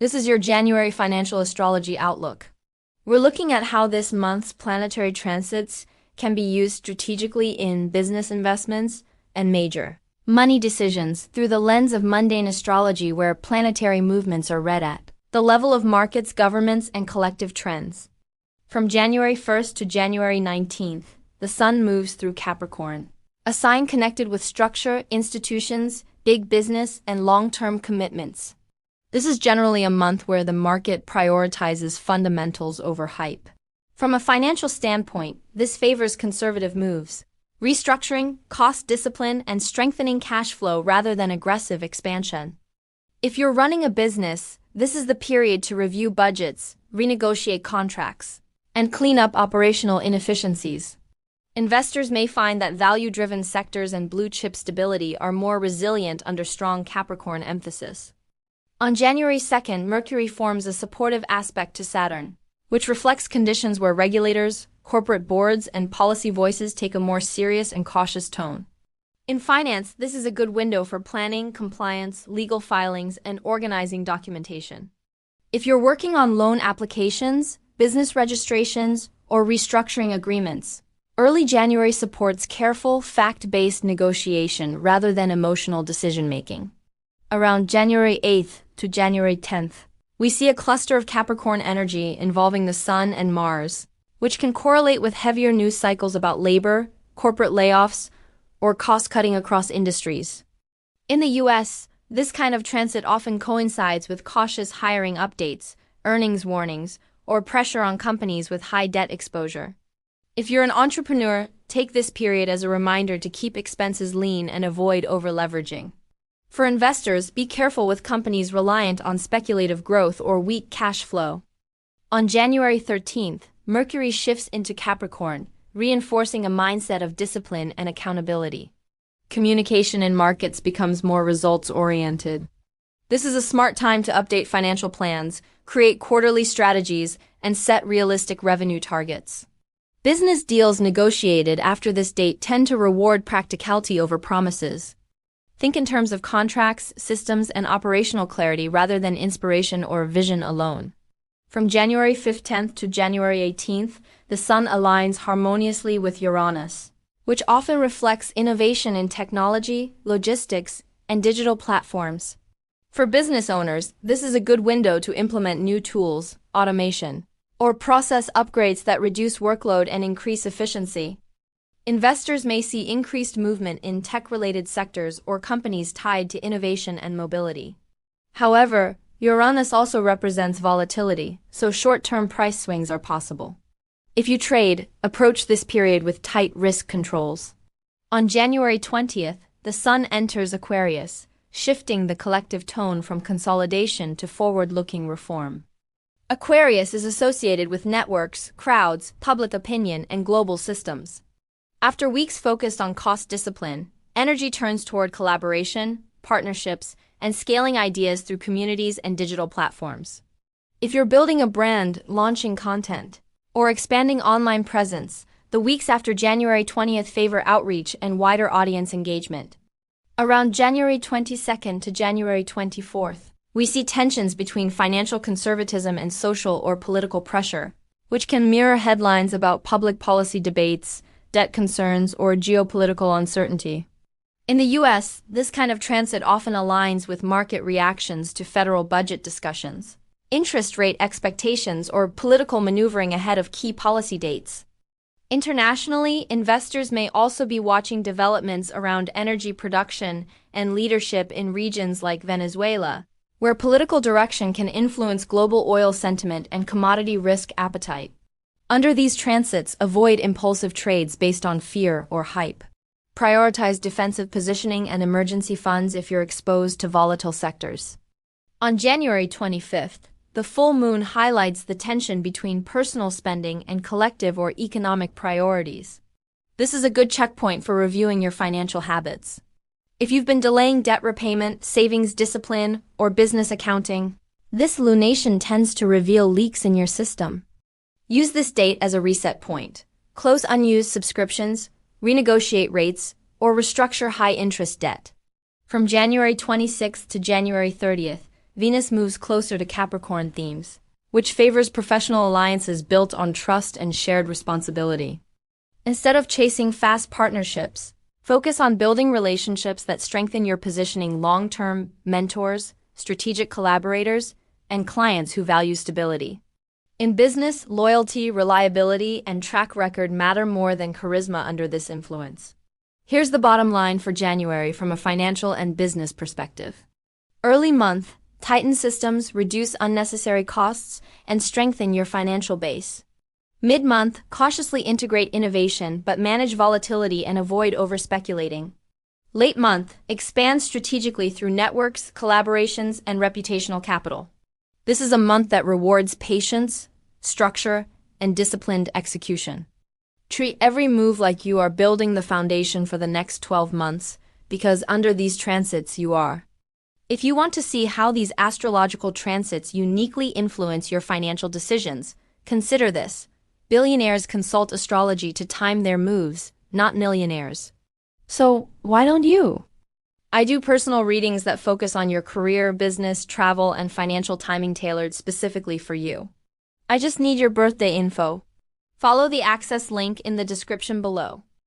This is your January financial astrology outlook. We're looking at how this month's planetary transits can be used strategically in business investments and major money decisions through the lens of mundane astrology, where planetary movements are read at the level of markets, governments, and collective trends. From January 1st to January 19th, the Sun moves through Capricorn, a sign connected with structure, institutions, big business, and long-term commitments. This is generally a month where the market prioritizes fundamentals over hype. From a financial standpoint, this favors conservative moves, restructuring, cost discipline, and strengthening cash flow rather than aggressive expansion. If you're running a business, this is the period to review budgets, renegotiate contracts, and clean up operational inefficiencies. Investors may find that value-driven sectors and blue-chip stability are more resilient under strong Capricorn emphasis. On January 2nd, Mercury forms a supportive aspect to Saturn, which reflects conditions where regulators, corporate boards, and policy voices take a more serious and cautious tone. In finance, this is a good window for planning, compliance, legal filings, and organizing documentation. If you're working on loan applications, business registrations, or restructuring agreements, early January supports careful, fact-based negotiation rather than emotional decision-making. Around January 8th to January 10th, we see a cluster of Capricorn energy involving the Sun and Mars, which can correlate with heavier news cycles about labor, corporate layoffs, or cost-cutting across industries. In the US, this kind of transit often coincides with cautious hiring updates, earnings warnings, or pressure on companies with high debt exposure. If you're an entrepreneur, take this period as a reminder to keep expenses lean and avoid over-leveraging. For investors, be careful with companies reliant on speculative growth or weak cash flow. On January 13th, Mercury shifts into Capricorn, reinforcing a mindset of discipline and accountability. Communication in markets becomes more results-oriented. This is a smart time to update financial plans, create quarterly strategies, and set realistic revenue targets. Business deals negotiated after this date tend to reward practicality over promises. Think in terms of contracts, systems, and operational clarity rather than inspiration or vision alone. From January 15th to January 18th, the Sun aligns harmoniously with Uranus, which often reflects innovation in technology, logistics, and digital platforms. For business owners, this is a good window to implement new tools, automation, or process upgrades that reduce workload and increase efficiency. Investors may see increased movement in tech-related sectors or companies tied to innovation and mobility. However, Uranus also represents volatility, so short-term price swings are possible. If you trade, approach this period with tight risk controls. On January 20th, the Sun enters Aquarius, shifting the collective tone from consolidation to forward-looking reform. Aquarius is associated with networks, crowds, public opinion, and global systems. After weeks focused on cost discipline, energy turns toward collaboration, partnerships, and scaling ideas through communities and digital platforms. If you're building a brand, launching content, or expanding online presence, the weeks after January 20th favor outreach and wider audience engagement. Around January 22nd to January 24th, we see tensions between financial conservatism and social or political pressure, which can mirror headlines about public policy debates, debt concerns, or geopolitical uncertainty. In the US, this kind of transit often aligns with market reactions to federal budget discussions, interest rate expectations, or political maneuvering ahead of key policy dates. Internationally, investors may also be watching developments around energy production and leadership in regions like Venezuela, where political direction can influence global oil sentiment and commodity risk appetite. Under these transits, avoid impulsive trades based on fear or hype. Prioritize defensive positioning and emergency funds if you're exposed to volatile sectors. On January 25th, the full moon highlights the tension between personal spending and collective or economic priorities. This is a good checkpoint for reviewing your financial habits. If you've been delaying debt repayment, savings discipline, or business accounting, this lunation tends to reveal leaks in your system. Use this date as a reset point. Close unused subscriptions, renegotiate rates, or restructure high-interest debt. From January 26th to January 30th, Venus moves closer to Capricorn themes, which favors professional alliances built on trust and shared responsibility. Instead of chasing fast partnerships, focus on building relationships that strengthen your positioning: long-term mentors, strategic collaborators, and clients who value stability. In business, loyalty, reliability, and track record matter more than charisma under this influence. Here's the bottom line for January from a financial and business perspective. Early month, tighten systems, reduce unnecessary costs, and strengthen your financial base. Mid-month, cautiously integrate innovation but manage volatility and avoid over-speculating. Late month, expand strategically through networks, collaborations, and reputational capital. This is a month that rewards patience, structure, and disciplined execution. Treat every move like you are building the foundation for the next 12 months, because under these transits you are. If you want to see how these astrological transits uniquely influence your financial decisions, consider this. Billionaires consult astrology to time their moves, not millionaires. So, why don't you? I do personal readings that focus on your career, business, travel, and financial timing tailored specifically for you. I just need your birthday info. Follow the access link in the description below.